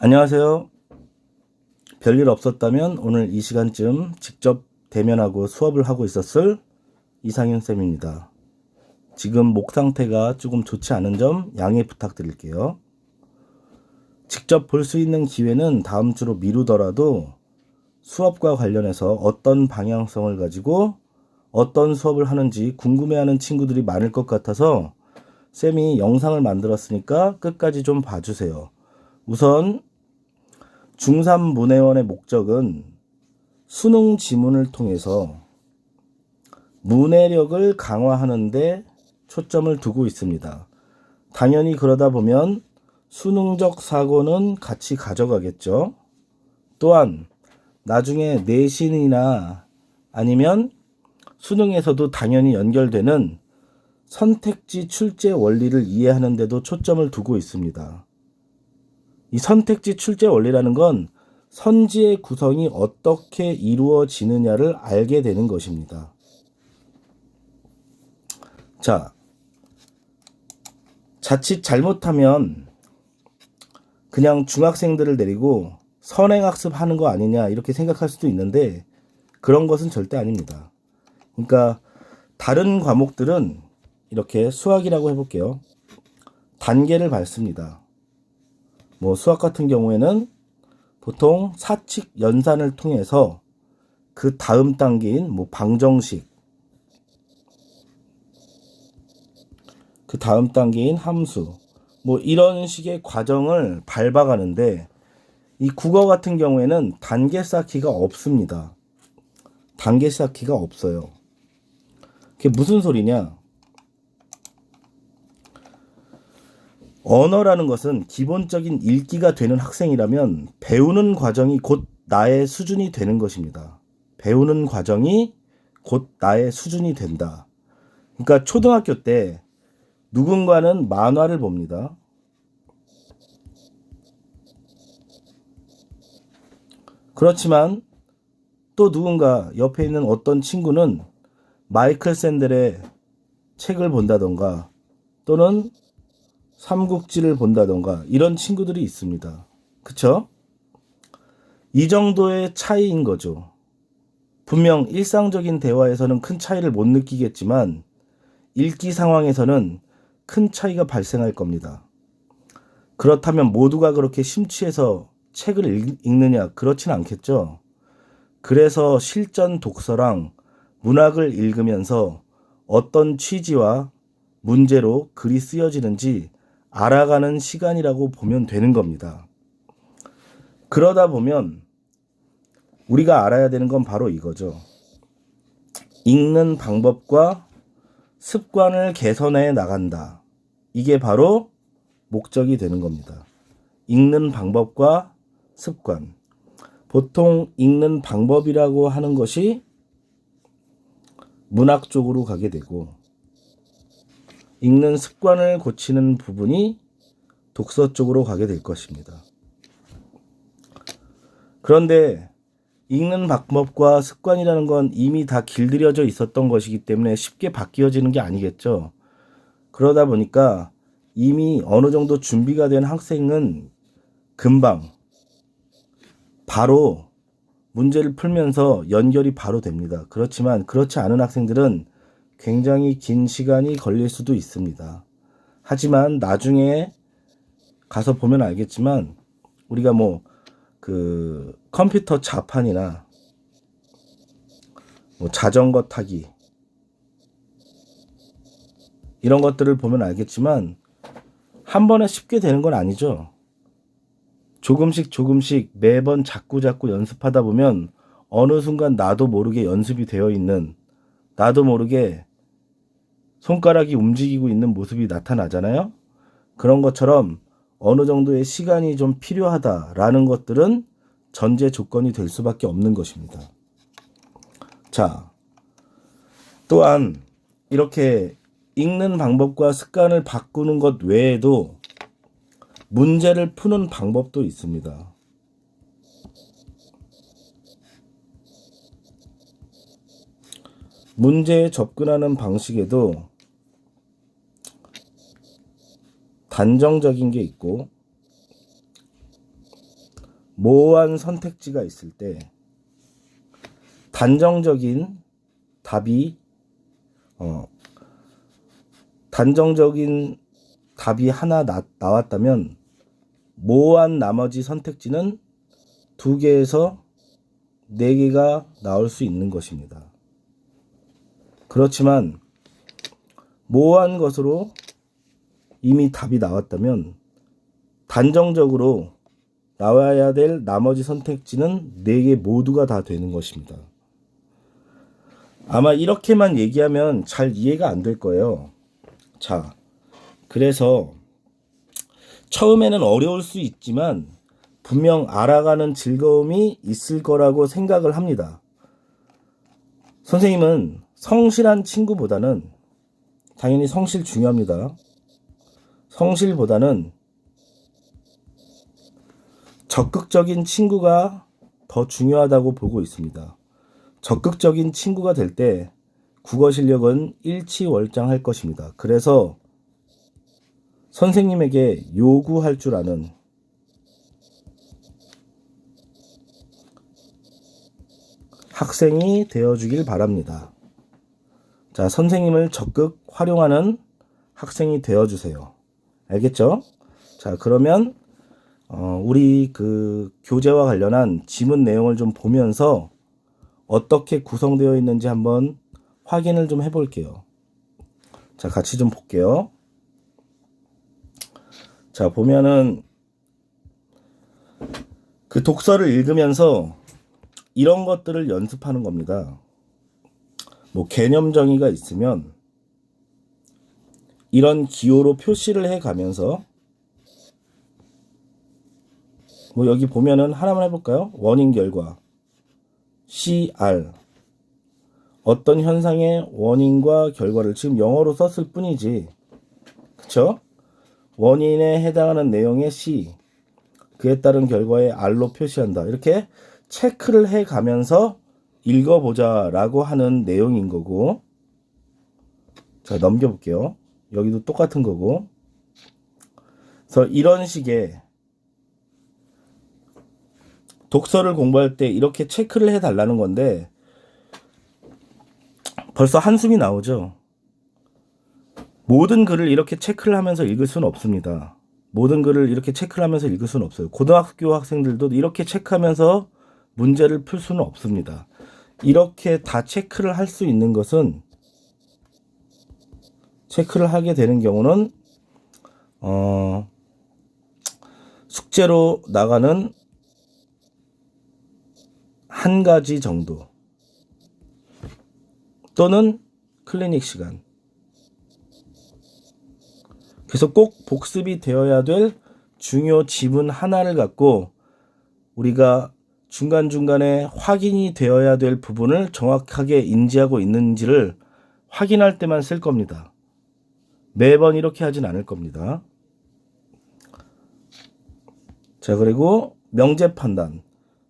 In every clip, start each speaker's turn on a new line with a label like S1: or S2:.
S1: 안녕하세요. 별일 없었다면 오늘 이 시간쯤 직접 대면하고 수업을 하고 있었을 이상윤 쌤입니다. 지금 목 상태가 조금 좋지 않은 점 양해 부탁드릴게요. 직접 볼 수 있는 기회는 다음 주로 미루더라도 수업과 관련해서 어떤 방향성을 가지고 어떤 수업을 하는지 궁금해하는 친구들이 많을 것 같아서 쌤이 영상을 만들었으니까 끝까지 좀 봐주세요. 우선 중3 문해원의 목적은 수능 지문을 통해서 문해력을 강화하는 데 초점을 두고 있습니다. 당연히 그러다 보면 수능적 사고는 같이 가져가겠죠. 또한 나중에 내신이나 아니면 수능에서도 당연히 연결되는 선택지 출제 원리를 이해하는 데도 초점을 두고 있습니다. 이 선택지 출제 원리라는 건 선지의 구성이 어떻게 이루어지느냐를 알게 되는 것입니다. 자, 자칫 잘못하면 그냥 중학생들을 데리고 선행학습 하는 거 아니냐 이렇게 생각할 수도 있는데 그런 것은 절대 아닙니다. 그러니까 다른 과목들은 이렇게 수학이라고 해볼게요. 단계를 밟습니다. 뭐 수학 같은 경우에는 보통 사칙 연산을 통해서 그 다음 단계인 뭐 방정식, 그 다음 단계인 함수, 뭐 이런 식의 과정을 밟아가는데 이 국어 같은 경우에는 단계 쌓기가 없습니다. 단계 쌓기가 없어요. 그게 무슨 소리냐? 언어라는 것은 기본적인 읽기가 되는 학생이라면 배우는 과정이 곧 나의 수준이 되는 것입니다. 배우는 과정이 곧 나의 수준이 된다. 그러니까 초등학교 때 누군가는 만화를 봅니다. 그렇지만 또 누군가 옆에 있는 어떤 친구는 마이클 샌델의 책을 본다던가 또는 삼국지를 본다던가 이런 친구들이 있습니다. 그쵸? 이 정도의 차이인 거죠. 분명 일상적인 대화에서는 큰 차이를 못 느끼겠지만 읽기 상황에서는 큰 차이가 발생할 겁니다. 그렇다면 모두가 그렇게 심취해서 책을 읽느냐? 그렇진 않겠죠. 그래서 실전 독서랑 문학을 읽으면서 어떤 취지와 문제로 글이 쓰여지는지 알아가는 시간이라고 보면 되는 겁니다. 그러다 보면 우리가 알아야 되는 건 바로 이거죠. 읽는 방법과 습관을 개선해 나간다. 이게 바로 목적이 되는 겁니다. 읽는 방법과 습관. 보통 읽는 방법이라고 하는 것이 문학 쪽으로 가게 되고 읽는 습관을 고치는 부분이 독서 쪽으로 가게 될 것입니다. 그런데 읽는 방법과 습관이라는 건 이미 다 길들여져 있었던 것이기 때문에 쉽게 바뀌어지는 게 아니겠죠. 그러다 보니까 이미 어느 정도 준비가 된 학생은 금방 바로 문제를 풀면서 연결이 바로 됩니다. 그렇지만 그렇지 않은 학생들은 굉장히 긴 시간이 걸릴 수도 있습니다. 하지만 나중에 가서 보면 알겠지만 우리가 뭐 그 컴퓨터 자판이나 뭐 자전거 타기 이런 것들을 보면 알겠지만 한 번에 쉽게 되는 건 아니죠. 조금씩 매번 자꾸 연습하다 보면 어느 순간 나도 모르게 연습이 되어 있는, 나도 모르게 손가락이 움직이고 있는 모습이 나타나잖아요. 그런 것처럼 어느 정도의 시간이 좀 필요하다라는 것들은 전제 조건이 될 수밖에 없는 것입니다. 자, 또한 이렇게 읽는 방법과 습관을 바꾸는 것 외에도 문제를 푸는 방법도 있습니다. 문제에 접근하는 방식에도 단정적인 게 있고 모호한 선택지가 있을 때 단정적인 답이 하나 나왔다면 모호한 나머지 선택지는 2개에서 4개가 나올 수 있는 것입니다. 그렇지만 모호한 것으로 이미 답이 나왔다면 단정적으로 나와야 될 나머지 선택지는 4개 모두가 다 되는 것입니다. 아마 이렇게만 얘기하면 잘 이해가 안 될 거예요. 자, 그래서 처음에는 어려울 수 있지만 분명 알아가는 즐거움이 있을 거라고 생각을 합니다. 선생님은 성실한 친구보다는, 당연히 성실 중요합니다. 성실보다는 적극적인 친구가 더 중요하다고 보고 있습니다. 적극적인 친구가 될 때 국어 실력은 일취월장할 것입니다. 그래서 선생님에게 요구할 줄 아는 학생이 되어주길 바랍니다. 자, 선생님을 적극 활용하는 학생이 되어주세요. 알겠죠? 자, 그러면 우리 교재와 관련한 지문 내용을 좀 보면서 어떻게 구성되어 있는지 한번 확인을 좀 해볼게요. 자, 같이 좀 볼게요. 자, 보면은 독서를 읽으면서 이런 것들을 연습하는 겁니다. 뭐 개념 정의가 있으면 이런 기호로 표시를 해 가면서, 뭐 여기 보면은 하나만 해볼까요? 원인 결과 CR, 어떤 현상의 원인과 결과를 지금 영어로 썼을 뿐이지, 그쵸? 원인에 해당하는 내용의 C, 그에 따른 결과의 R로 표시한다. 이렇게 체크를 해 가면서 읽어보자 라고 하는 내용인 거고, 자, 넘겨볼게요. 여기도 똑같은 거고. 그래서 이런 식의 독서를 공부할 때 이렇게 체크를 해 달라는 건데, 벌써 한숨이 나오죠. 모든 글을 이렇게 체크를 하면서 읽을 수는 없습니다. 모든 글을 이렇게 체크를 하면서 읽을 수는 없어요. 고등학교 학생들도 이렇게 체크하면서 문제를 풀 수는 없습니다. 이렇게 다 체크를 할 수 있는 것은, 체크를 하게 되는 경우는 숙제로 나가는 한 가지 정도, 또는 클리닉 시간. 그래서 꼭 복습이 되어야 될 중요 지문 하나를 갖고 우리가 중간중간에 확인이 되어야 될 부분을 정확하게 인지하고 있는지를 확인할 때만 쓸 겁니다. 매번 이렇게 하진 않을 겁니다. 자, 그리고 명제 판단.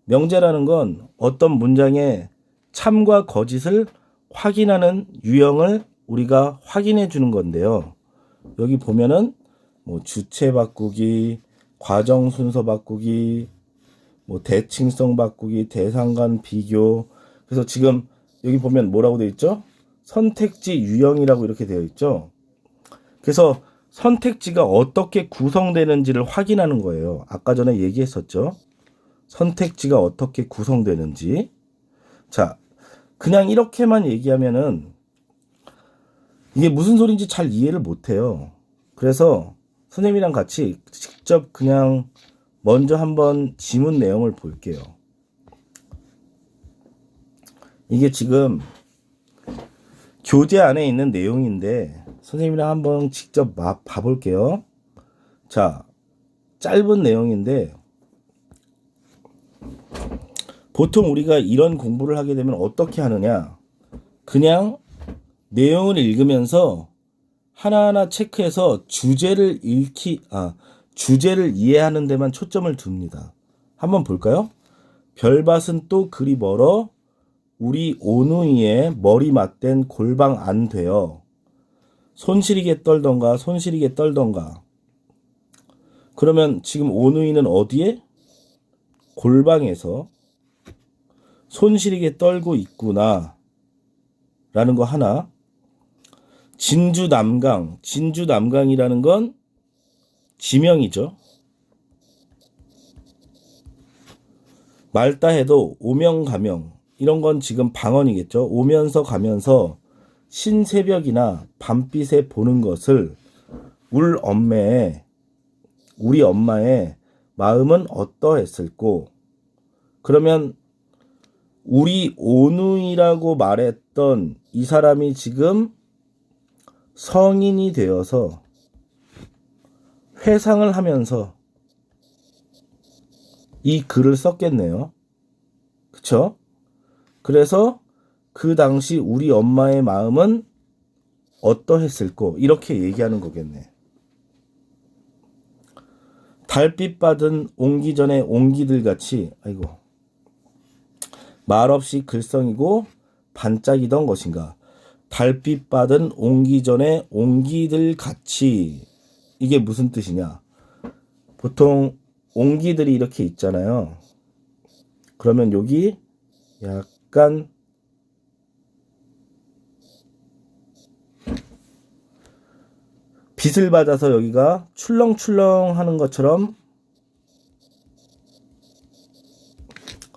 S1: 명제라는 건 어떤 문장의 참과 거짓을 확인하는 유형을 우리가 확인해 주는 건데요. 여기 보면은 뭐 주체 바꾸기, 과정 순서 바꾸기, 뭐 대칭성 바꾸기, 대상 간 비교. 그래서 지금 여기 보면 뭐라고 되어 있죠? 선택지 유형이라고 이렇게 되어 있죠. 그래서 선택지가 어떻게 구성되는지를 확인하는 거예요. 아까 전에 얘기했었죠. 선택지가 어떻게 구성되는지. 자, 그냥 이렇게만 얘기하면은 이게 무슨 소리인지 잘 이해를 못해요. 그래서 선생님이랑 같이 직접 그냥 먼저 한번 지문 내용을 볼게요. 이게 지금 교재 안에 있는 내용인데 선생님이랑 한번 직접 봐볼게요. 자, 짧은 내용인데 보통 우리가 이런 공부를 하게 되면 어떻게 하느냐, 그냥 내용을 읽으면서 하나하나 체크해서 주제를 이해하는 데만 초점을 둡니다. 한번 볼까요? 별밭은 또 그리 멀어 우리 오누이의 머리 맞댄 골방 안 되어 손시리게 떨던가. 그러면 지금 오누이는 어디에? 골방에서 손시리게 떨고 있구나 라는 거 하나. 진주남강이라는 건 지명이죠. 말다해도 오명가명 이런 건 지금 방언이겠죠. 오면서 가면서 신새벽이나 밤빛에 보는 것을 우리 엄마의 마음은 어떠했을꼬? 그러면 우리 오누이라고 말했던 이 사람이 지금 성인이 되어서 회상을 하면서 이 글을 썼겠네요. 그쵸? 그래서 그 당시 우리 엄마의 마음은 어떠했을꼬? 이렇게 얘기하는 거겠네. 달빛 받은 옹기 전에 옹기들 같이, 말없이 글썽이고 반짝이던 것인가. 달빛 받은 옹기 전에 옹기들 같이. 이게 무슨 뜻이냐. 보통 옹기들이 이렇게 있잖아요. 그러면 여기 약간 빛을 받아서 여기가 출렁출렁 하는 것처럼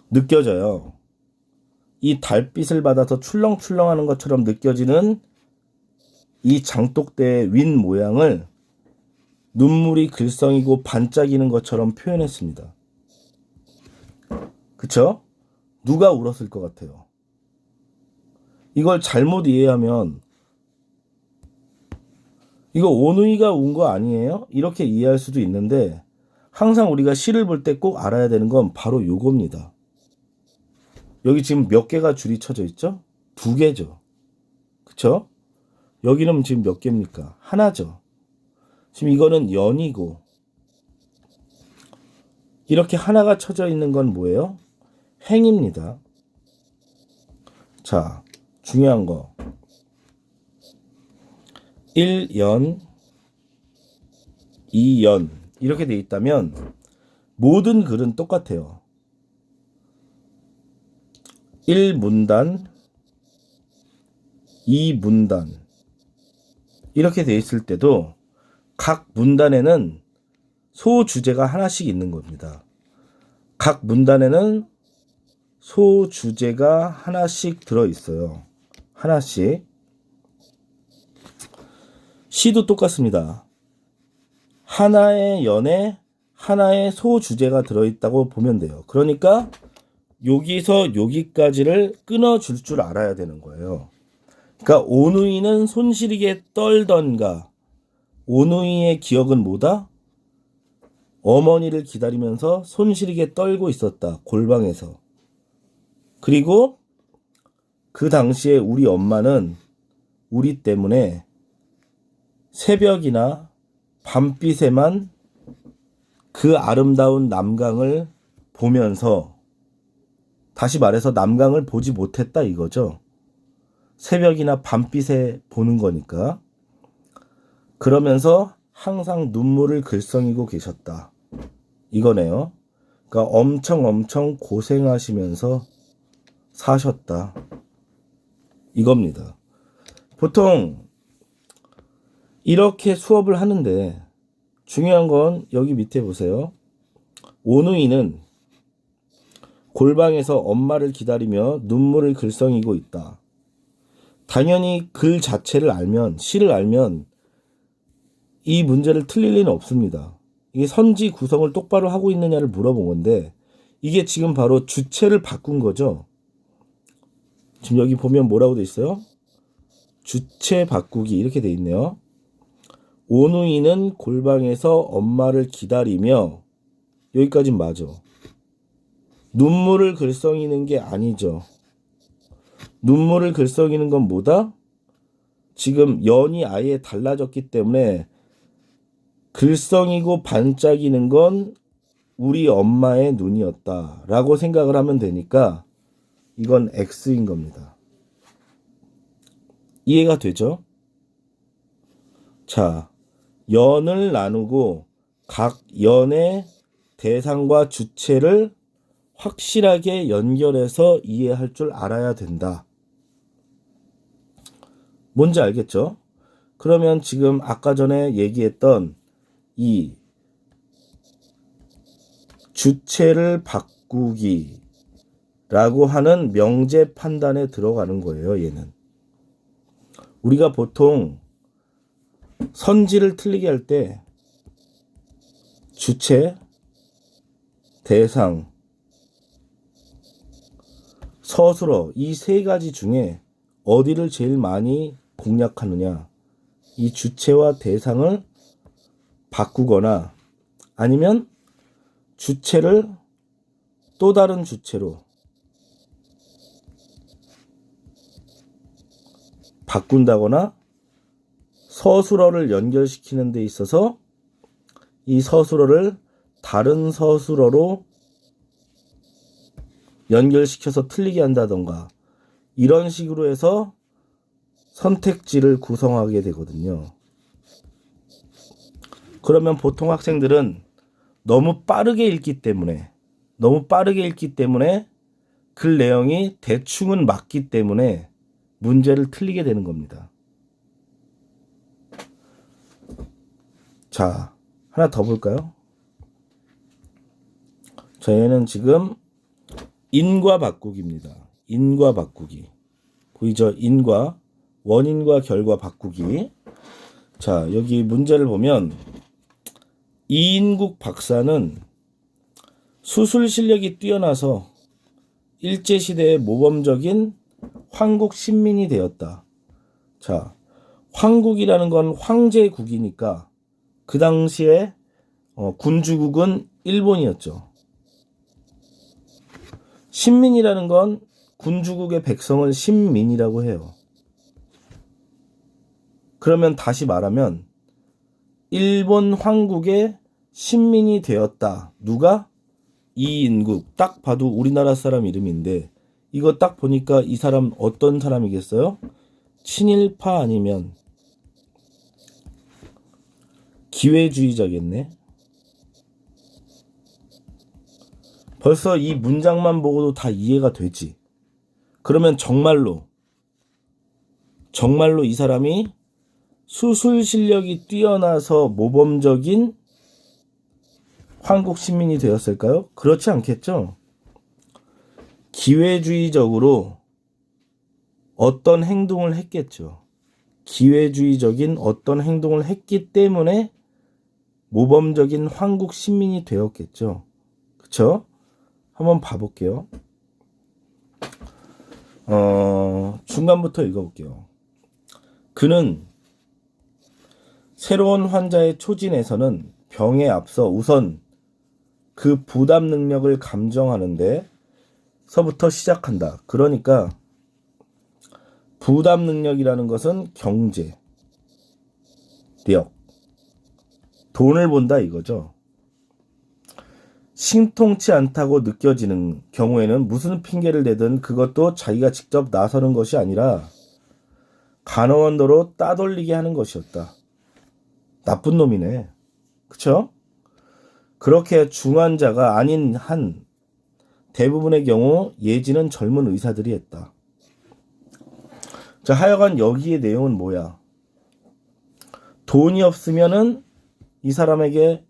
S1: 느껴져요. 이 달빛을 받아서 출렁출렁 하는 것처럼 느껴지는 이 장독대의 윗 모양을 눈물이 글썽이고 반짝이는 것처럼 표현했습니다. 그쵸? 누가 울었을 것 같아요? 이걸 잘못 이해하면 이거 오누이가 운 거 아니에요? 이렇게 이해할 수도 있는데 항상 우리가 시를 볼 때 꼭 알아야 되는 건 바로 요겁니다. 여기 지금 몇 개가 줄이 쳐져 있죠? 2개죠. 그쵸? 여기는 지금 몇 개입니까? 하나죠. 지금 이거는 연이고 이렇게 하나가 쳐져 있는 건 뭐예요? 행입니다. 자, 중요한 거 1연, 2연 이렇게 돼 있다면 모든 글은 똑같아요. 1문단, 2문단 이렇게 돼 있을 때도 각 문단에는 소주제가 하나씩 있는 겁니다. 각 문단에는 소주제가 하나씩 들어있어요. 하나씩. 시도 똑같습니다. 하나의 연에 하나의 소주제가 들어있다고 보면 돼요. 그러니까 여기서 여기까지를 끊어줄 줄 알아야 되는 거예요. 그러니까 오누이는 손시리게 떨던가. 오누이의 기억은 뭐다? 어머니를 기다리면서 손시리게 떨고 있었다. 골방에서. 그리고 그 당시에 우리 엄마는 우리 때문에 새벽이나 밤빛에만 그 아름다운 남강을 보면서, 다시 말해서 남강을 보지 못했다 이거죠. 새벽이나 밤빛에 보는 거니까. 그러면서 항상 눈물을 글썽이고 계셨다. 이거네요. 그러니까 엄청 고생하시면서 사셨다. 이겁니다. 보통 이렇게 수업을 하는데 중요한 건 여기 밑에 보세요. 오누이는 골방에서 엄마를 기다리며 눈물을 글썽이고 있다. 당연히 글 자체를 알면, 시를 알면 이 문제를 틀릴 리는 없습니다. 이게 선지 구성을 똑바로 하고 있느냐를 물어본 건데 이게 지금 바로 주체를 바꾼 거죠. 지금 여기 보면 뭐라고 돼 있어요? 주체 바꾸기 이렇게 돼 있네요. 오누이는 골방에서 엄마를 기다리며, 여기까진 맞아. 눈물을 글썽이는 게 아니죠. 눈물을 글썽이는 건 뭐다? 지금 연이 아예 달라졌기 때문에 글썽이고 반짝이는 건 우리 엄마의 눈이었다 라고 생각을 하면 되니까 이건 X인 겁니다. 이해가 되죠? 자, 연을 나누고 각 연의 대상과 주체를 확실하게 연결해서 이해할 줄 알아야 된다. 뭔지 알겠죠? 그러면 지금 아까 전에 얘기했던 이 주체를 바꾸기라고 하는 명제 판단에 들어가는 거예요, 얘는. 우리가 보통 선지를 틀리게 할 때 주체, 대상, 서술어 이 세 가지 중에 어디를 제일 많이 공략하느냐? 이 주체와 대상을 바꾸거나 아니면 주체를 또 다른 주체로 바꾼다거나 서술어를 연결시키는 데 있어서 이 서술어를 다른 서술어로 연결시켜서 틀리게 한다던가 이런 식으로 해서 선택지를 구성하게 되거든요. 그러면 보통 학생들은 너무 빠르게 읽기 때문에 글 내용이 대충은 맞기 때문에 문제를 틀리게 되는 겁니다. 자, 하나 더 볼까요? 저희는 지금 인과 바꾸기입니다. 인과 바꾸기. 보이죠? 인과, 원인과 결과 바꾸기. 자, 여기 문제를 보면 이인국 박사는 수술 실력이 뛰어나서 일제시대의 모범적인 황국 신민이 되었다. 자, 황국이라는 건 황제국이니까 그 당시에 군주국은 일본이었죠. 신민이라는 건 군주국의 백성을 신민이라고 해요. 그러면 다시 말하면 일본 황국의 신민이 되었다. 누가? 이인국. 딱 봐도 우리나라 사람 이름인데 이거 딱 보니까 이 사람 어떤 사람이겠어요? 친일파 아니면 기회주의자겠네. 벌써 이 문장만 보고도 다 이해가 되지. 그러면 정말로 이 사람이 수술 실력이 뛰어나서 모범적인 한국 시민이 되었을까요? 그렇지 않겠죠. 기회주의적으로 어떤 행동을 했겠죠. 기회주의적인 어떤 행동을 했기 때문에 모범적인 한국 시민이 되었겠죠. 그쵸? 한번 봐볼게요. 중간부터 읽어볼게요. 그는 새로운 환자의 초진에서는 병에 앞서 우선 그 부담 능력을 감정하는데 서부터 시작한다. 그러니까 부담 능력이라는 것은 경제력, 돈을 본다 이거죠. 신통치 않다고 느껴지는 경우에는 무슨 핑계를 대든 그것도 자기가 직접 나서는 것이 아니라 간호원도로 따돌리게 하는 것이었다. 나쁜 놈이네. 그쵸? 그렇게 중환자가 아닌 한 대부분의 경우 예지는 젊은 의사들이 했다. 자, 하여간 여기의 내용은 뭐야? 돈이 없으면은 이 사람에게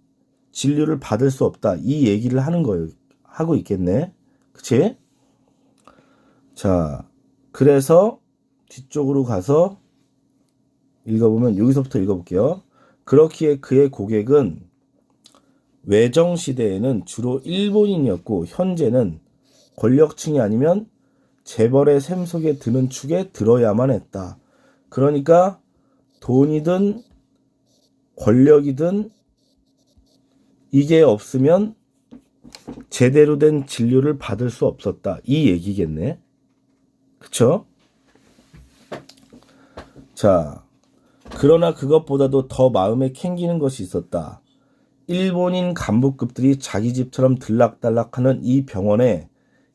S1: 진료를 받을 수 없다. 이 얘기를 하는 거예요. 하고 있겠네. 그치? 자, 그래서 뒤쪽으로 가서 읽어보면 여기서부터 읽어볼게요. 그렇기에 그의 고객은 외정시대에는 주로 일본인이었고 현재는 권력층이 아니면 재벌의 셈 속에 드는 축에 들어야만 했다. 그러니까 돈이든 권력이든 이게 없으면 제대로 된 진료를 받을 수 없었다. 이 얘기겠네. 그쵸? 자, 그러나 그것보다도 더 마음에 캥기는 것이 있었다. 일본인 간부급들이 자기 집처럼 들락달락하는 이 병원에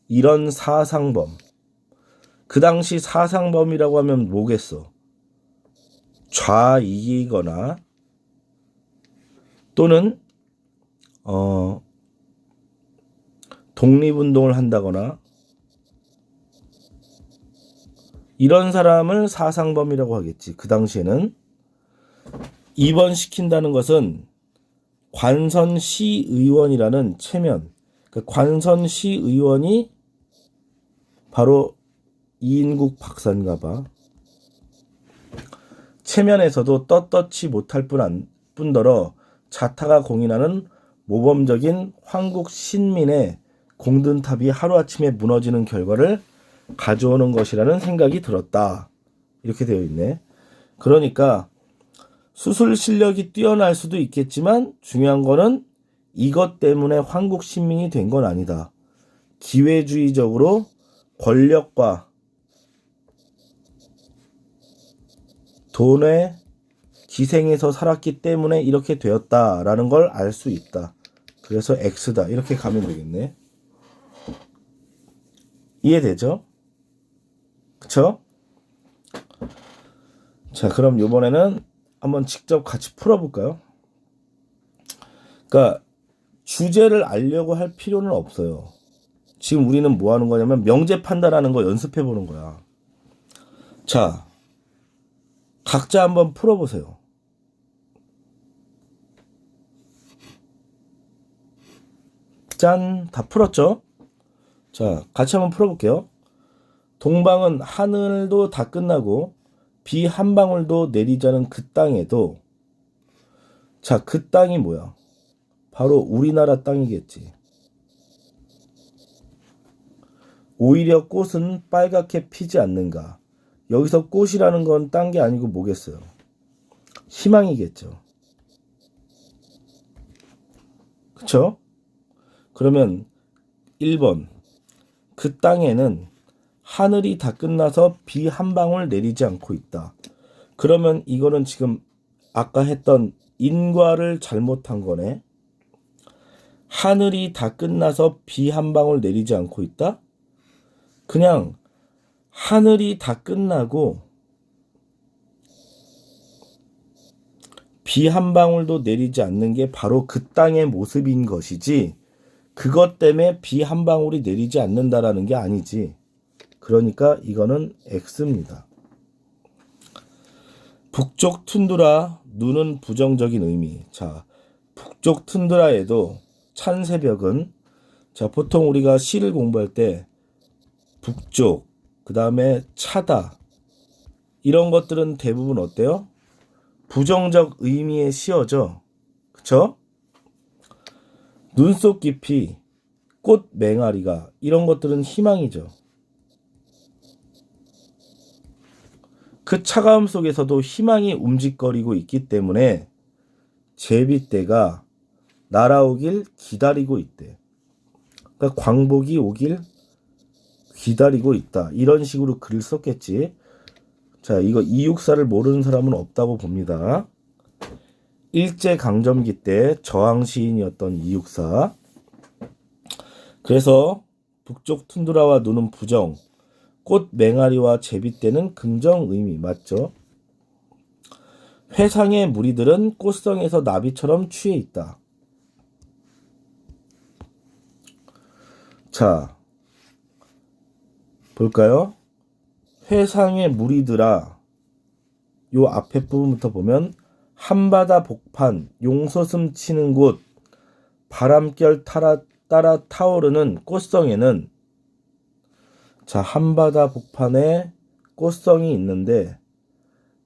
S1: 이런 사상범, 그 당시 사상범이라고 하면 뭐겠어? 좌익이거나 또는 독립운동을 한다거나 이런 사람을 사상범이라고 하겠지. 그 당시에는 입원시킨다는 것은 관선시의원이라는 체면, 그 관선시의원이 바로 이인국 박사인가 봐. 체면에서도 떳떳지 못할 뿐더러 자타가 공인하는 모범적인 황국 신민의 공든탑이 하루아침에 무너지는 결과를 가져오는 것이라는 생각이 들었다. 이렇게 되어 있네. 그러니까 수술 실력이 뛰어날 수도 있겠지만 중요한 거는 이것 때문에 황국 신민이 된 건 아니다. 기회주의적으로 권력과 돈에 기생해서 살았기 때문에 이렇게 되었다라는 걸 알 수 있다. 그래서 X다. 이렇게 가면 되겠네. 이해되죠? 그쵸? 자, 그럼 이번에는 한번 직접 같이 풀어볼까요? 그러니까 주제를 알려고 할 필요는 없어요. 지금 우리는 뭐 하는 거냐면 명제 판단하는 거 연습해 보는 거야. 자, 각자 한번 풀어보세요. 짠, 다 풀었죠? 자, 같이 한번 풀어볼게요. 동방은 하늘도 다 끝나고 비 한 방울도 내리자는 그 땅에도, 자, 그 땅이 뭐야? 바로 우리나라 땅이겠지. 오히려 꽃은 빨갛게 피지 않는가? 여기서 꽃이라는 건 딴 게 아니고 뭐겠어요? 희망이겠죠. 그쵸? 그러면 1번, 그 땅에는 하늘이 다 끝나서 비 한 방울 내리지 않고 있다. 그러면 이거는 지금 아까 했던 인과를 잘못한 거네. 하늘이 다 끝나서 비 한 방울 내리지 않고 있다? 그냥 하늘이 다 끝나고 비 한 방울도 내리지 않는 게 바로 그 땅의 모습인 것이지, 그것 때문에 비 한 방울이 내리지 않는다라는 게 아니지. 그러니까 이거는 X입니다. 북쪽 툰드라, 눈은 부정적인 의미. 자, 북쪽 툰드라에도 찬 새벽은, 자, 보통 우리가 시를 공부할 때 북쪽, 그 다음에 차다, 이런 것들은 대부분 어때요? 부정적 의미의 시어죠. 그쵸? 눈속 깊이, 꽃 맹아리가, 이런 것들은 희망이죠. 그 차가움 속에서도 희망이 움직거리고 있기 때문에 제비떼가 날아오길 기다리고 있대. 그러니까 광복이 오길 기다리고 있다. 이런 식으로 글을 썼겠지. 자, 이거 이육사를 모르는 사람은 없다고 봅니다. 일제강점기 때 저항 시인이었던 이육사. 그래서 북쪽 툰드라와 눈은 부정, 꽃 맹아리와 제비떼는 긍정 의미. 맞죠? 회상의 무리들은 꽃성에서 나비처럼 취해 있다. 자, 볼까요? 회상의 무리들아, 요 앞에 부분부터 보면 한바다 복판, 용서슴 치는 곳, 바람결 따라 타오르는 꽃성에는, 자, 한바다 복판에 꽃성이 있는데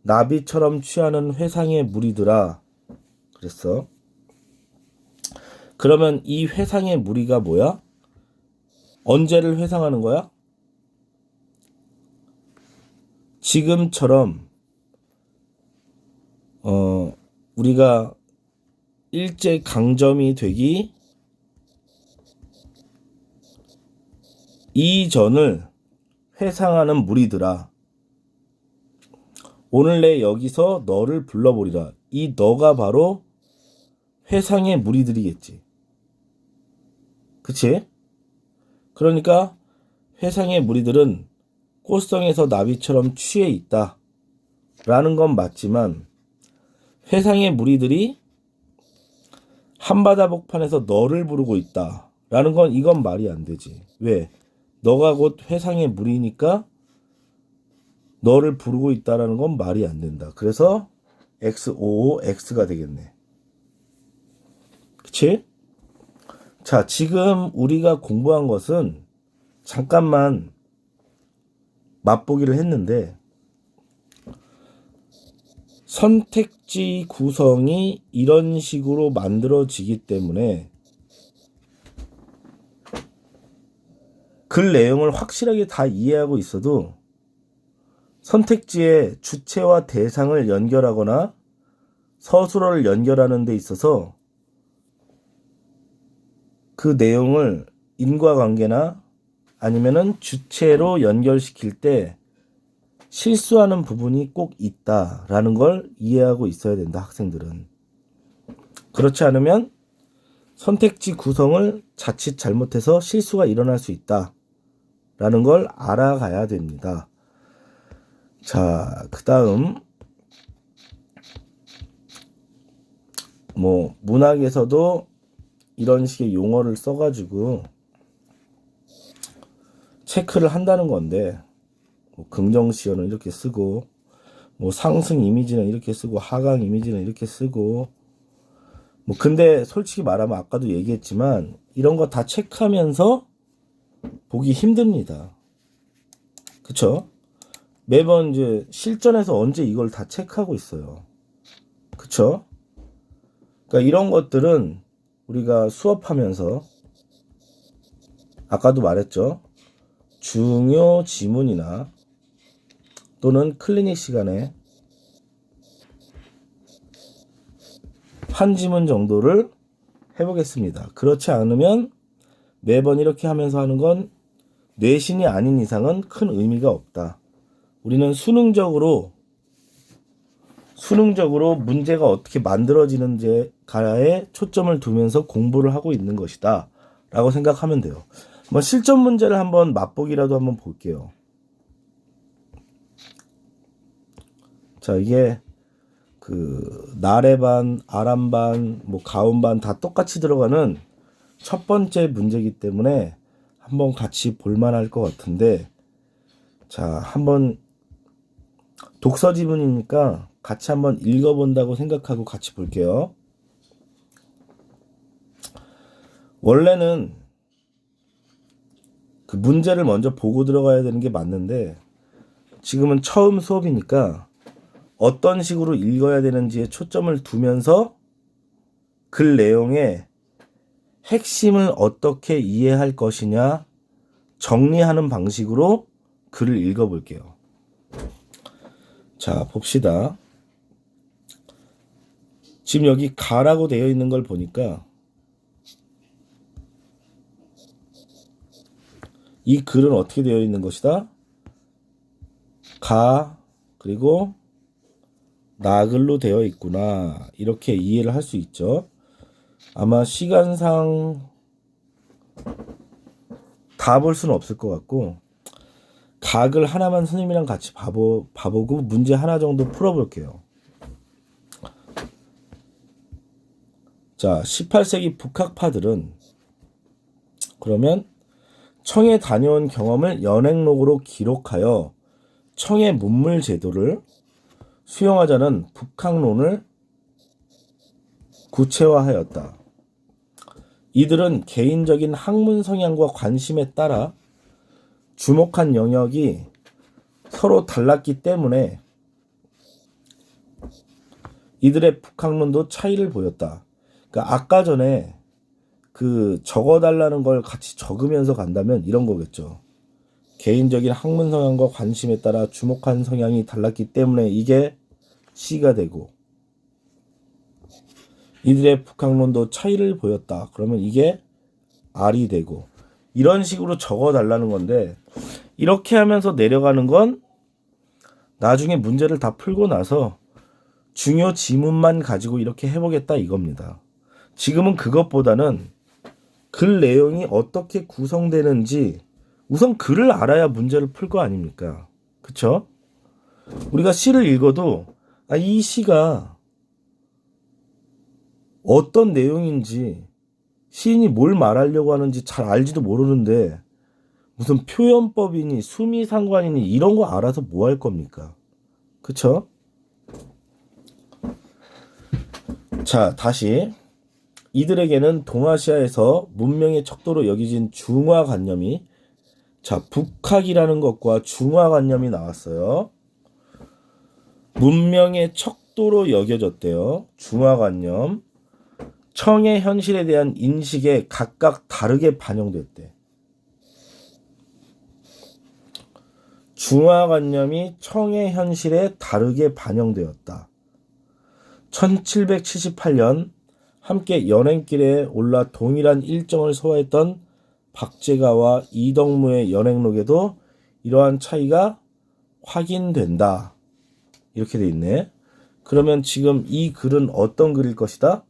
S1: 나비처럼 취하는 회상의 무리들아 그랬어. 그러면 이 회상의 무리가 뭐야? 언제를 회상하는 거야? 지금처럼 우리가 일제 강점이 되기 이전을 회상하는 무리들아, 오늘 내 여기서 너를 불러보리라. 이 너가 바로 회상의 무리들이겠지. 그치? 그러니까 회상의 무리들은 꽃성에서 나비처럼 취해 있다 라는 건 맞지만, 회상의 무리들이 한바다 복판에서 너를 부르고 있다 라는 건 이건 말이 안 되지. 왜? 너가 곧 회상의 무리니까 너를 부르고 있다라는 건 말이 안 된다. 그래서 XOOX가 되겠네. 그치? 자, 지금 우리가 공부한 것은 잠깐만 맛보기를 했는데 선택지 구성이 이런 식으로 만들어지기 때문에 글 내용을 확실하게 다 이해하고 있어도 선택지의 주체와 대상을 연결하거나 서술어를 연결하는 데 있어서 그 내용을 인과관계나 아니면은 주체로 연결시킬 때 실수하는 부분이 꼭 있다라는 걸 이해하고 있어야 된다, 학생들은. 그렇지 않으면 선택지 구성을 자칫 잘못해서 실수가 일어날 수 있다라는 걸 알아가야 됩니다. 자, 그 다음 문학에서도 이런 식의 용어를 써가지고 체크를 한다는 건데 긍정시어는 이렇게 쓰고 상승 이미지는 이렇게 쓰고 하강 이미지는 이렇게 쓰고 근데 솔직히 말하면 아까도 얘기했지만 이런 거 다 체크하면서 보기 힘듭니다. 그쵸? 매번 이제 실전에서 언제 이걸 다 체크하고 있어요. 그쵸? 그러니까 이런 것들은 우리가 수업하면서 아까도 말했죠. 중요 지문이나 또는 클리닉 시간에 한 지문 정도를 해보겠습니다. 그렇지 않으면 매번 이렇게 하면서 하는 건 뇌신이 아닌 이상은 큰 의미가 없다. 우리는 수능적으로 문제가 어떻게 만들어지는지에 초점을 두면서 공부를 하고 있는 것이다 라고 생각하면 돼요. 실전 문제를 한번 맛보기라도 한번 볼게요. 자, 이게 나래반, 아람반, 가운반 다 똑같이 들어가는 첫 번째 문제이기 때문에 한번 같이 볼만할 것 같은데, 자, 한번 독서 지문이니까 같이 한번 읽어본다고 생각하고 같이 볼게요. 원래는 그 문제를 먼저 보고 들어가야 되는 게 맞는데 지금은 처음 수업이니까 어떤 식으로 읽어야 되는지에 초점을 두면서 글 내용의 핵심을 어떻게 이해할 것이냐 정리하는 방식으로 글을 읽어볼게요. 자, 봅시다. 지금 여기 가라고 되어 있는 걸 보니까 이 글은 어떻게 되어 있는 것이다? 가 그리고 나글로 되어 있구나. 이렇게 이해를 할 수 있죠. 아마 시간상 다 볼 수는 없을 것 같고 각을 하나만 선생님이랑 같이 봐보고 문제 하나 정도 풀어볼게요. 자, 18세기 북학파들은 그러면 청에 다녀온 경험을 연행록으로 기록하여 청의 문물 제도를 수용하자는 북학론을 구체화하였다. 이들은 개인적인 학문 성향과 관심에 따라 주목한 영역이 서로 달랐기 때문에 이들의 북학론도 차이를 보였다. 그러니까 아까 전에 적어달라는 걸 같이 적으면서 간다면 이런 거겠죠. 개인적인 학문 성향과 관심에 따라 주목한 성향이 달랐기 때문에 이게 C가 되고 이들의 북학론도 차이를 보였다. 그러면 이게 R이 되고 이런 식으로 적어달라는 건데 이렇게 하면서 내려가는 건 나중에 문제를 다 풀고 나서 중요 지문만 가지고 이렇게 해보겠다 이겁니다. 지금은 그것보다는 글 내용이 어떻게 구성되는지 우선 글을 알아야 문제를 풀 거 아닙니까? 그쵸? 우리가 시를 읽어도 이 시가 어떤 내용인지 시인이 뭘 말하려고 하는지 잘 알지도 모르는데 무슨 표현법이니 수미상관이니 이런 거 알아서 뭐 할 겁니까? 그쵸? 자, 다시 이들에게는 동아시아에서 문명의 척도로 여겨진 중화관념이, 자, 북학이라는 것과 중화관념이 나왔어요. 문명의 척도로 여겨졌대요. 중화관념. 청의 현실에 대한 인식에 각각 다르게 반영됐대. 중화관념이 청의 현실에 다르게 반영되었다. 1778년 함께 연행길에 올라 동일한 일정을 소화했던 박제가와 이덕무의 연행록에도 이러한 차이가 확인된다. 이렇게 돼 있네. 그러면 지금 이 글은 어떤 글일 것이다?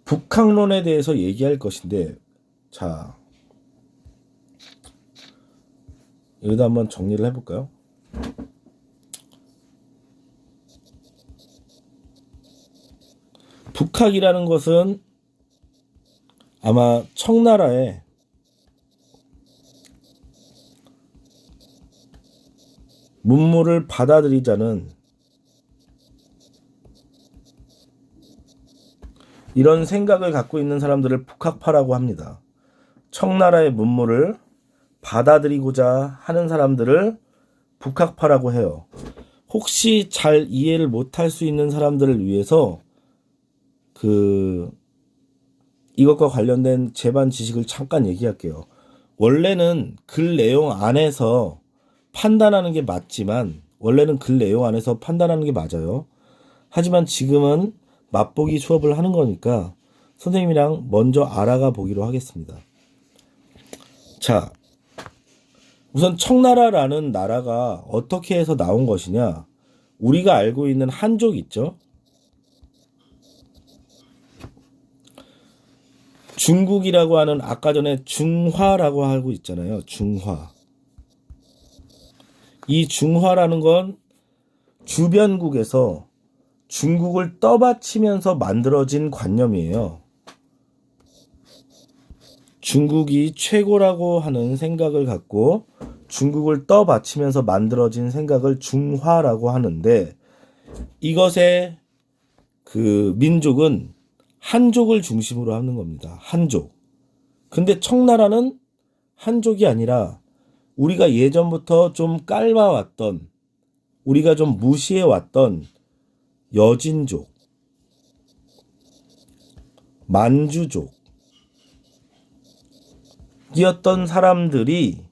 S1: 북학론에 대해서 얘기할 것인데, 자, 여기다 한번 정리를 해볼까요? 북학이라는 것은 아마 청나라의 문물을 받아들이자는 이런 생각을 갖고 있는 사람들을 북학파라고 합니다. 청나라의 문물을 받아들이고자 하는 사람들을 북학파라고 해요. 혹시 잘 이해를 못할 수 있는 사람들을 위해서 이것과 관련된 제반 지식을 잠깐 얘기할게요. 원래는 글 내용 안에서 판단하는 게 맞지만, 원래는 글 내용 안에서 판단하는 게 맞아요. 하지만 지금은 맛보기 수업을 하는 거니까 선생님이랑 먼저 알아가 보기로 하겠습니다. 자, 우선 청나라라는 나라가 어떻게 해서 나온 것이냐? 우리가 알고 있는 한족 있죠? 중국이라고 하는, 아까 전에 중화라고 하고 있잖아요. 중화. 이 중화라는 건 주변국에서 중국을 떠받치면서 만들어진 관념이에요. 중국이 최고라고 하는 생각을 갖고 중국을 떠받치면서 만들어진 생각을 중화라고 하는데, 이것의 민족은 한족을 중심으로 하는 겁니다. 한족. 근데 청나라는 한족이 아니라 우리가 예전부터 좀 깔봐왔던, 우리가 좀 무시해왔던 여진족, 만주족 이었던 사람들이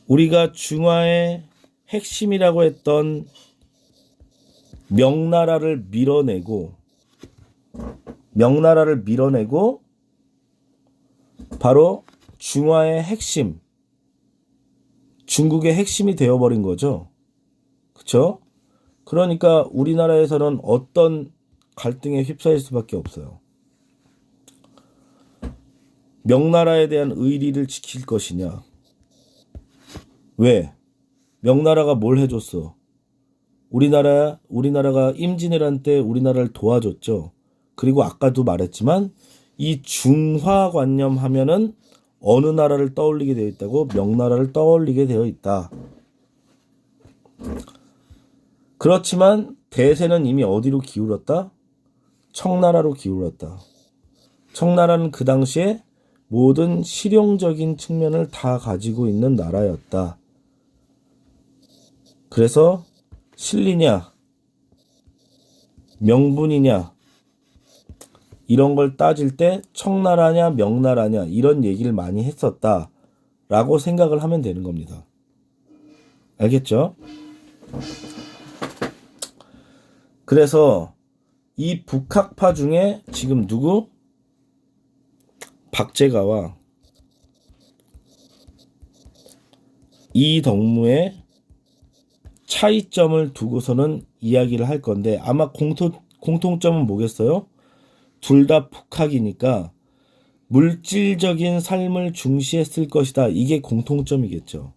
S1: 우리가 중화의 핵심이라고 했던 명나라를 밀어내고 바로 중화의 핵심, 중국의 핵심이 되어버린 거죠. 그쵸? 그러니까 우리나라에서는 어떤 갈등에 휩싸일 수밖에 없어요. 명나라에 대한 의리를 지킬 것이냐? 왜? 명나라가 뭘 해줬어? 우리나라가 임진왜란 때 우리나라를 도와줬죠. 그리고 아까도 말했지만 이 중화관념 하면은 어느 나라를 떠올리게 되어 있다고? 명나라를 떠올리게 되어 있다. 그렇지만 대세는 이미 어디로 기울었다? 청나라로 기울었다. 청나라는 그 당시에 모든 실용적인 측면을 다 가지고 있는 나라였다. 그래서 실리냐, 명분이냐, 이런 걸 따질 때 청나라냐, 명나라냐, 이런 얘기를 많이 했었다라고 생각을 하면 되는 겁니다. 알겠죠? 그래서 이 북학파 중에 지금 누구? 박제가와 이덕무의 차이점을 두고서는 이야기를 할 건데, 아마 공통점은 뭐겠어요? 둘 다 북학이니까 물질적인 삶을 중시했을 것이다. 이게 공통점이겠죠.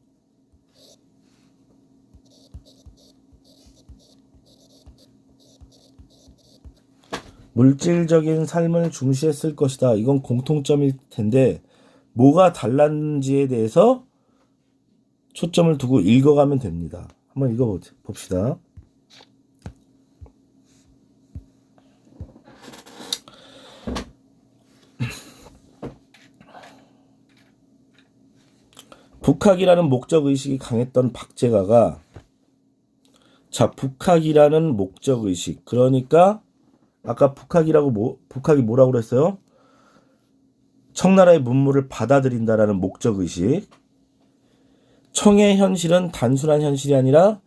S1: 물질적인 삶을 중시했을 것이다. 이건 공통점일 텐데 뭐가 달랐는지에 대해서 초점을 두고 읽어가면 됩니다. 한번 읽어봅시다. 북학이라는 목적의식이 강했던 박제가가 북학이라는 목적의식, 그러니까 아까 북학이 뭐라고 그랬어요? 청나라의 문물을 받아들인다라는 목적의식. 청의 현실은 단순한 현실이 아니라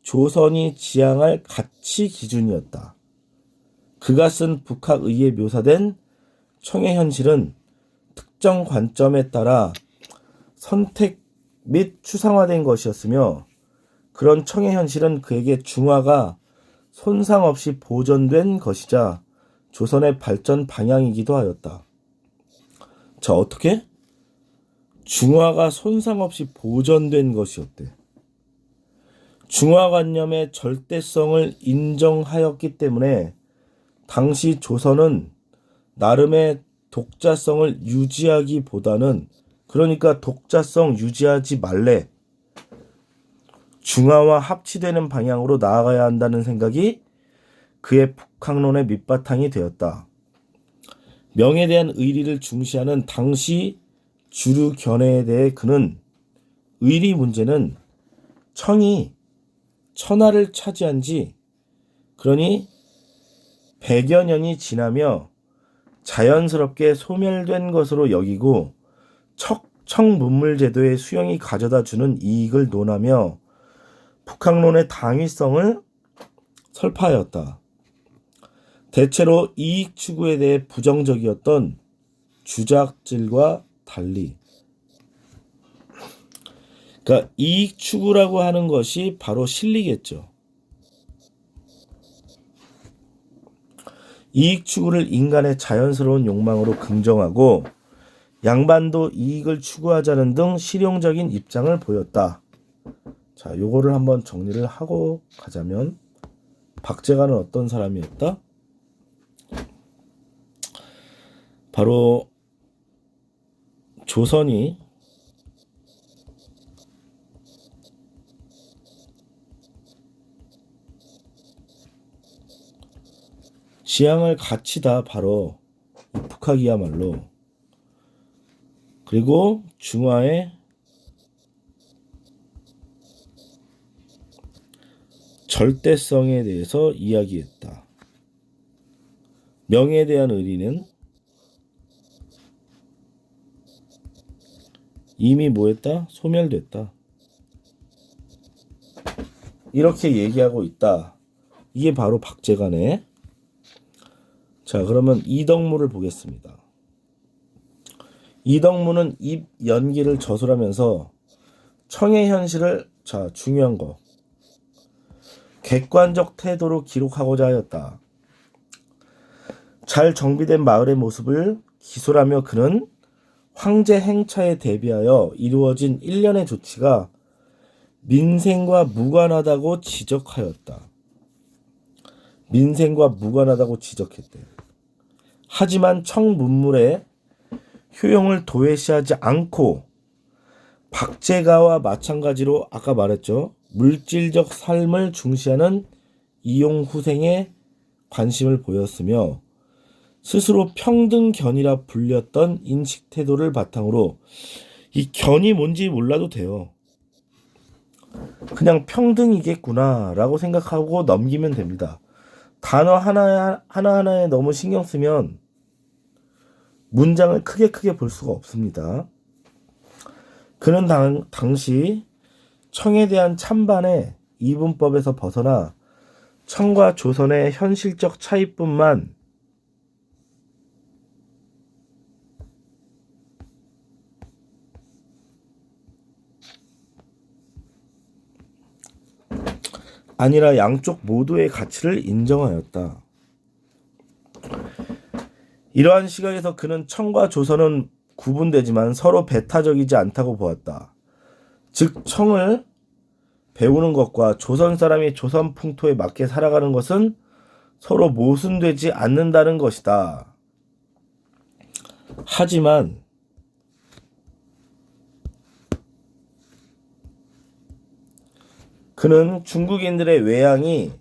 S1: 조선이 지향할 가치 기준이었다. 그가 쓴 북학의에 묘사된 청의 현실은 특정 관점에 따라 선택 및 추상화된 것이었으며 그런 청의 현실은 그에게 중화가 손상 없이 보존된 것이자 조선의 발전 방향이기도 하였다. 자, 어떻게? 중화가 손상 없이 보존된 것이었대. 중화관념의 절대성을 인정하였기 때문에 당시 조선은 나름의 독자성을 유지하기보다는, 그러니까 독자성 유지하지 말래, 중화와 합치되는 방향으로 나아가야 한다는 생각이 그의 북학론의 밑바탕이 되었다. 명에 대한 의리를 중시하는 당시 주류 견해에 대해 그는 의리 문제는 청이 천하를 차지한 지 그러니 100여 년이 지나며 자연스럽게 소멸된 것으로 여기고 청문물제도의 수용이 가져다 주는 이익을 논하며 북학론의 당위성을 설파하였다. 대체로 이익 추구에 대해 부정적이었던 주작질과 달리, 그러니까 이익 추구라고 하는 것이 바로 실리겠죠. 이익 추구를 인간의 자연스러운 욕망으로 긍정하고 양반도 이익을 추구하자는 등 실용적인 입장을 보였다. 자, 요거를 한번 정리를 하고 가자면 박제가는 어떤 사람이었다? 바로 조선이 지향할 가치다. 바로 북학이야말로. 그리고 중화의 절대성에 대해서 이야기했다. 명에 대한 의리는 이미 뭐했다? 소멸됐다. 이렇게 얘기하고 있다. 이게 바로 박제가네. 자, 그러면 이덕무를 보겠습니다. 이덕무는 입 연기를 저술하면서 청의 현실을, 자, 중요한 거, 객관적 태도로 기록하고자 하였다. 잘 정비된 마을의 모습을 기술하며 그는 황제 행차에 대비하여 이루어진 일련의 조치가 민생과 무관하다고 지적하였다. 민생과 무관하다고 지적했대. 하지만 청문물의 효용을 도외시하지 않고 박제가와 마찬가지로 아까 말했죠. 물질적 삶을 중시하는 이용후생에 관심을 보였으며 스스로 평등견이라 불렸던 인식태도를 바탕으로, 이 견이 뭔지 몰라도 돼요. 그냥 평등이겠구나 라고 생각하고 넘기면 됩니다. 단어 하나하나에 너무 신경 쓰면 문장을 크게 볼 수가 없습니다. 그는 당시 청에 대한 찬반의 이분법에서 벗어나 청과 조선의 현실적 차이뿐만 아니라 양쪽 모두의 가치를 인정하였다. 이러한 시각에서 그는 청과 조선은 구분되지만 서로 배타적이지 않다고 보았다. 즉 청을 배우는 것과 조선 사람이 조선 풍토에 맞게 살아가는 것은 서로 모순되지 않는다는 것이다. 하지만 그는 중국인들의 외양이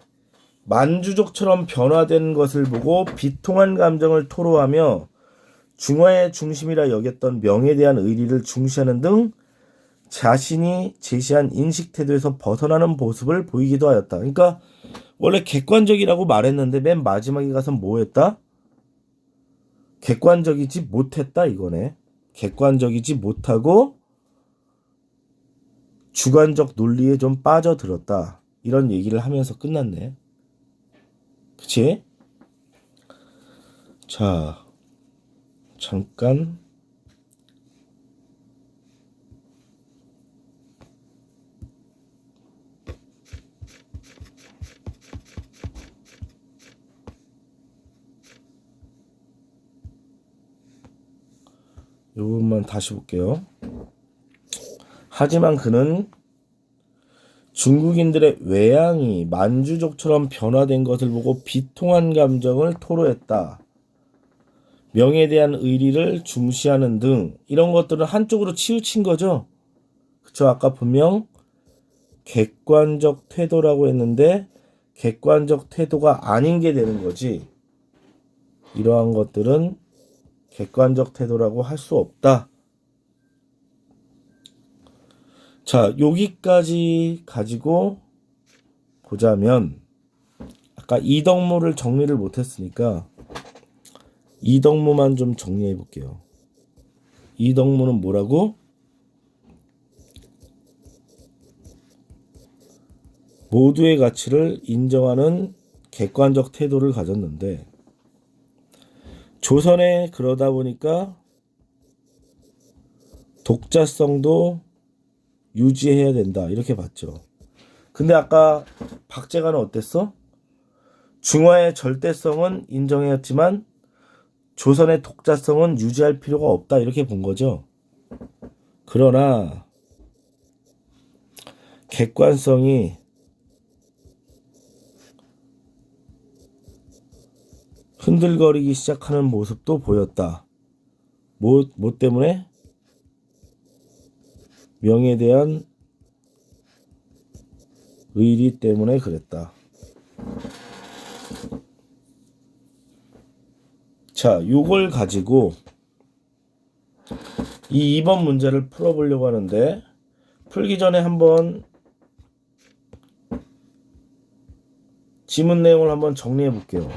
S1: 만주족처럼 변화된 것을 보고 비통한 감정을 토로하며 중화의 중심이라 여겼던 명에 대한 의리를 중시하는 등 자신이 제시한 인식 태도에서 벗어나는 모습을 보이기도 하였다. 그러니까 원래 객관적이라고 말했는데 맨 마지막에 가서 뭐 했다? 객관적이지 못했다 이거네. 객관적이지 못하고 주관적 논리에 좀 빠져들었다. 이런 얘기를 하면서 끝났네. 그치? 자, 잠깐. 이 부분만 다시 볼게요. 하지만 그는 중국인들의 외양이 만주족처럼 변화된 것을 보고 비통한 감정을 토로했다. 명에 대한 의리를 중시하는 등 이런 것들은 한쪽으로 치우친 거죠. 그쵸? 아까 분명 객관적 태도라고 했는데 객관적 태도가 아닌 게 되는 거지. 이러한 것들은 객관적 태도라고 할 수 없다. 자, 여기까지 가지고 보자면 아까 이덕무를 정리를 못했으니까 이덕무만 좀 정리해 볼게요. 이덕무는 뭐라고? 모두의 가치를 인정하는 객관적 태도를 가졌는데 조선에 그러다 보니까 독자성도 유지해야 된다 이렇게 봤죠. 근데 아까 박제가는 어땠어? 중화의 절대성은 인정했지만 조선의 독자성은 유지할 필요가 없다 이렇게 본 거죠. 그러나 객관성이 흔들거리기 시작하는 모습도 보였다. 뭐 때문에? 명에 대한 의리 때문에 그랬다. 자, 요걸 가지고 이 2번 문제를 풀어보려고 하는데 풀기 전에 한번 지문 내용을 한번 정리해 볼게요.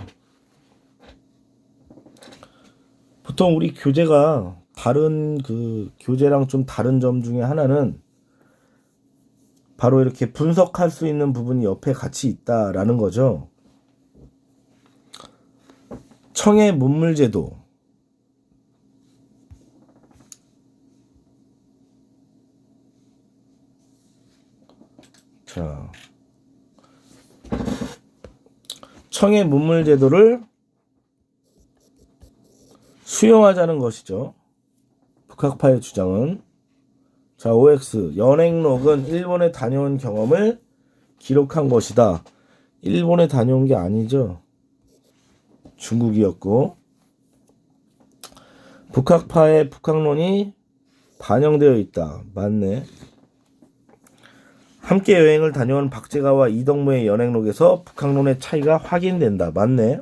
S1: 보통 우리 교재가 다른 교재랑 좀 다른 점 중에 하나는 바로 이렇게 분석할 수 있는 부분이 옆에 같이 있다라는 거죠. 청해 문물제도. 자, 청해 문물제도를 수용하자는 것이죠. 북학파의 주장은. 자, OX 연행록은 일본에 다녀온 경험을 기록한 것이다. 일본에 다녀온 게 아니죠. 중국이었고 북학파의 북학론이 반영되어 있다. 맞네. 함께 여행을 다녀온 박제가와 이덕무의 연행록에서 북학론의 차이가 확인된다. 맞네.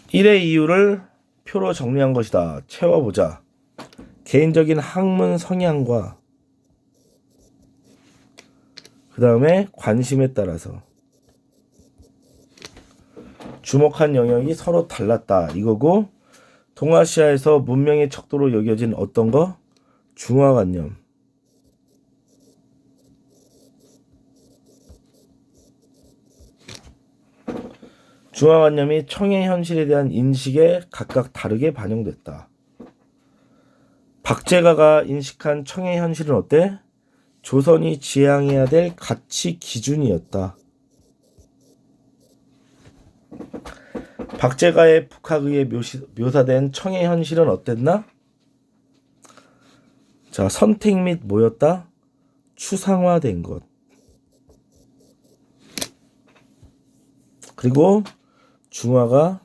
S1: 1의 이유를 표로 정리한 것이다. 채워보자. 개인적인 학문 성향과 그 다음에 관심에 따라서 주목한 영역이 서로 달랐다. 이거고 동아시아에서 문명의 척도로 여겨진 어떤 거? 중화관념. 중화관념이 청해 현실에 대한 인식에 각각 다르게 반영됐다. 박제가가 인식한 청해 현실은 어때? 조선이 지향해야 될 가치 기준이었다. 박제가의 북학의에 묘사된 청해 현실은 어땠나? 자, 선택 및 뭐였다? 추상화된 것. 그리고 중화가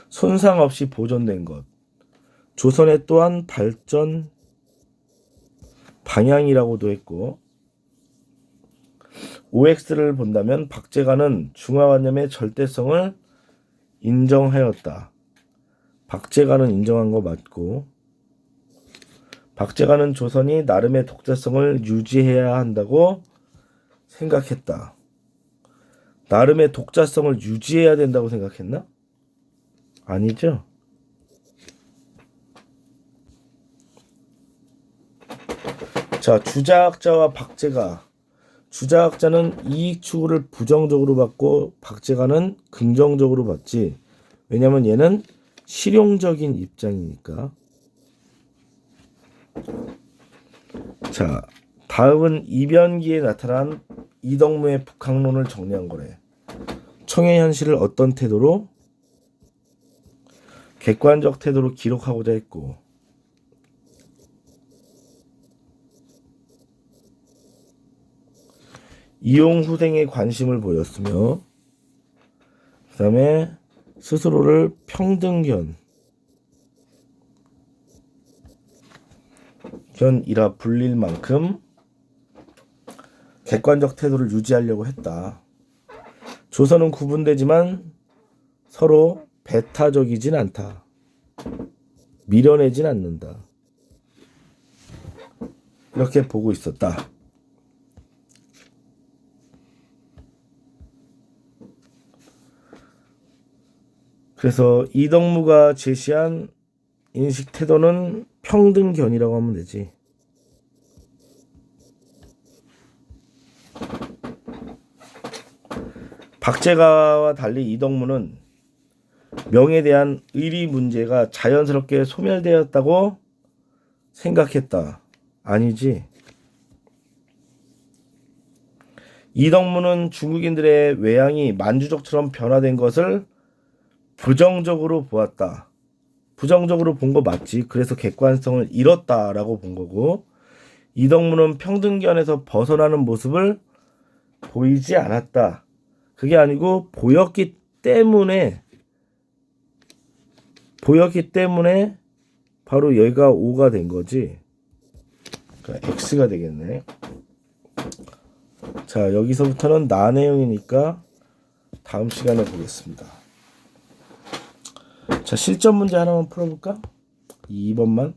S1: 손상 없이 보존된 것. 조선의 또한 발전 방향이라고도 했고, OX를 본다면 박제가는 중화관념의 절대성을 인정하였다. 박제가는 인정한 거 맞고, 박제가는 조선이 나름의 독자성을 유지해야 한다고 생각했다. 나름의 독자성을 유지해야 된다고 생각했나? 아니죠. 자, 주자학자와 박제가. 주자학자는 이익 추구를 부정적으로 받고 박제가는 긍정적으로 받지. 왜냐면 얘는 실용적인 입장이니까. 자, 다음은 이변기에 나타난 이덕무의 북학론을 정리한 거래. 청해 현실을 어떤 태도로? 객관적 태도로 기록하고자 했고, 이용후생에 관심을 보였으며, 그 다음에 스스로를 편이라 불릴 만큼 객관적 태도를 유지하려고 했다. 조선은 구분되지만 서로 배타적이진 않다. 밀어내진 않는다. 이렇게 보고 있었다. 그래서 이덕무가 제시한 인식 태도는 평등견이라고 하면 되지. 박제가와 달리 이덕무는 명에 대한 의리 문제가 자연스럽게 소멸되었다고 생각했다. 아니지. 이덕무는 중국인들의 외양이 만주족처럼 변화된 것을 부정적으로 보았다. 부정적으로 본 거 맞지. 그래서 객관성을 잃었다라고 본 거고, 이덕무는 평등견에서 벗어나는 모습을 보이지 않았다. 그게 아니고 보였기 때문에 바로 여기가 5가 된 거지. 그러니까 X가 되겠네. 자, 여기서부터는 나 내용이니까 다음 시간에 보겠습니다. 자, 실전 문제 하나만 풀어볼까? 2번만.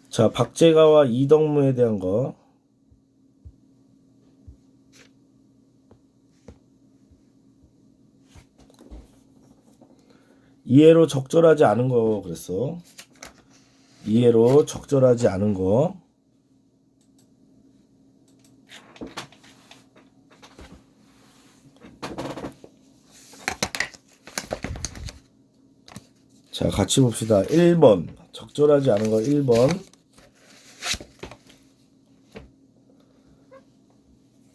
S1: 자, 박제가와 이덕무에 대한 거. 이해로 적절하지 않은 거 그랬어. 이해로 적절하지 않은 거. 자, 같이 봅시다. 1번. 적절하지 않은 거 1번.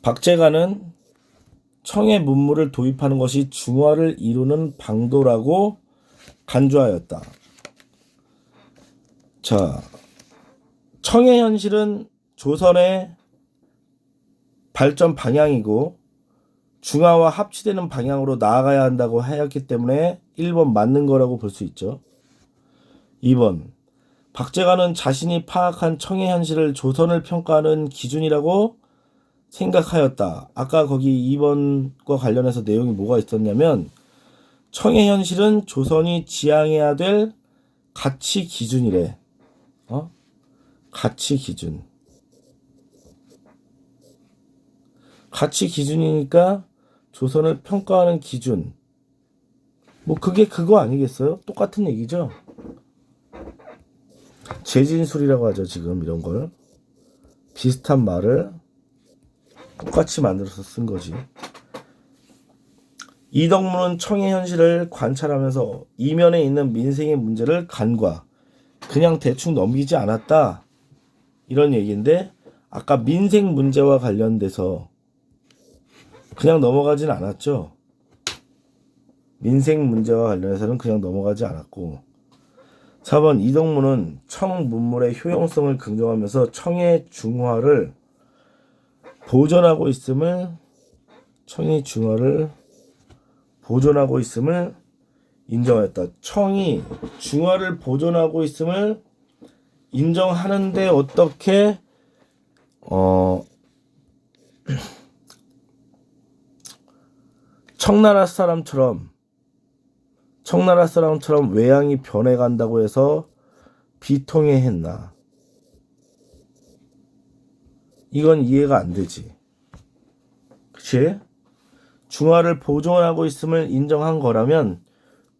S1: 박제가는 청의 문물을 도입하는 것이 중화를 이루는 방도라고 간주하였다. 자, 청의 현실은 조선의 발전 방향이고 중화와 합치되는 방향으로 나아가야 한다고 하였기 때문에 1번 맞는 거라고 볼 수 있죠. 2번. 박제가는 자신이 파악한 청의 현실을 조선을 평가하는 기준이라고 생각하였다. 아까 거기 2번과 관련해서 내용이 뭐가 있었냐면 청의 현실은 조선이 지향해야 될 가치 기준이래. 가치 기준. 가치 기준이니까 조선을 평가하는 기준. 뭐 그게 그거 아니겠어요? 똑같은 얘기죠. 재진술이라고 하죠. 지금 이런 걸. 비슷한 말을 똑같이 만들어서 쓴 거지. 이덕무는 청의 현실을 관찰하면서 이면에 있는 민생의 문제를 간과 그냥 대충 넘기지 않았다. 이런 얘기인데 아까 민생 문제와 관련돼서 그냥 넘어가진 않았죠. 민생 문제와 관련해서는 그냥 넘어가지 않았고 4번 이동문은 청 문물의 효용성을 긍정하면서 청의 중화를 보존하고 있음을 인정하였다. 청이 중화를 보존하고 있음을 인정하는데 어떻게 청나라 사람처럼 외양이 변해간다고 해서 비통해했나? 이건 이해가 안 되지. 그치? 중화를 보존하고 있음을 인정한 거라면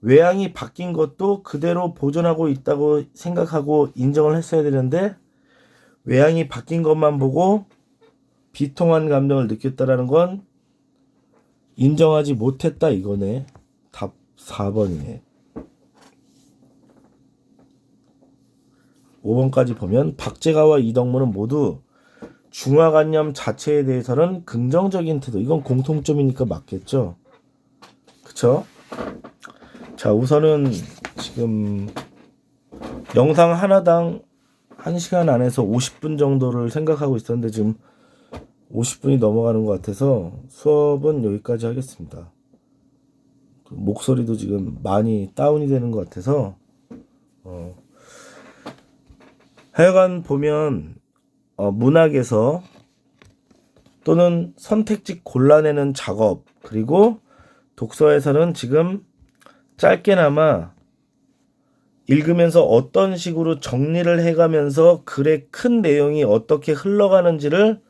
S1: 외양이 바뀐 것도 그대로 보존하고 있다고 생각하고 인정을 했어야 되는데 외양이 바뀐 것만 보고 비통한 감정을 느꼈다라는 건 인정하지 못했다 이거네. 답 4번이네. 5번까지 보면 박제가와 이덕무는 모두 중화관념 자체에 대해서는 긍정적인 태도. 이건 공통점이니까 맞겠죠. 그쵸? 자, 우선은 지금 영상 하나당 1시간 안에서 50분 정도를 생각하고 있었는데 지금 50분이 넘어가는 것 같아서 수업은 여기까지 하겠습니다. 목소리도 지금 많이 다운이 되는 것 같아서 하여간 보면 문학에서 또는 선택지 골라내는 작업 그리고 독서에서는 지금 짧게나마 읽으면서 어떤 식으로 정리를 해가면서 글의 큰 내용이 어떻게 흘러가는지를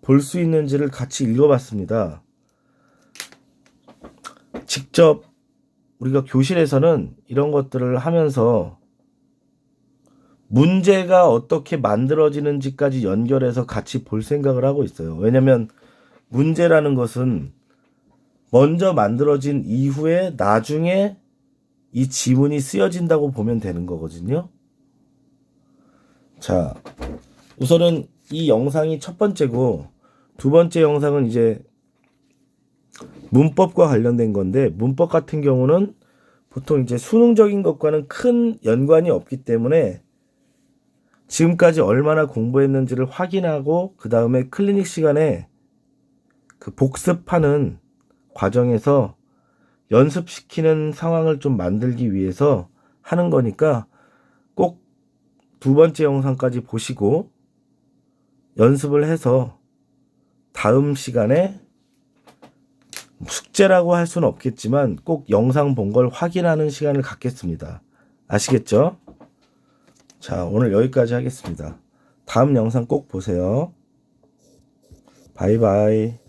S1: 볼 수 있는지를 같이 읽어봤습니다. 직접 우리가 교실에서는 이런 것들을 하면서 문제가 어떻게 만들어지는지까지 연결해서 같이 볼 생각을 하고 있어요. 왜냐면 문제라는 것은 먼저 만들어진 이후에 나중에 이 지문이 쓰여진다고 보면 되는 거거든요. 자, 우선은 이 영상이 첫 번째고 두 번째 영상은 이제 문법과 관련된 건데 문법 같은 경우는 보통 이제 수능적인 것과는 큰 연관이 없기 때문에 지금까지 얼마나 공부했는지를 확인하고 그 다음에 클리닉 시간에 그 복습하는 과정에서 연습시키는 상황을 좀 만들기 위해서 하는 거니까 꼭 두 번째 영상까지 보시고 연습을 해서 다음 시간에 숙제라고 할 수는 없겠지만 꼭 영상 본 걸 확인하는 시간을 갖겠습니다. 아시겠죠? 자, 오늘 여기까지 하겠습니다. 다음 영상 꼭 보세요. 바이바이.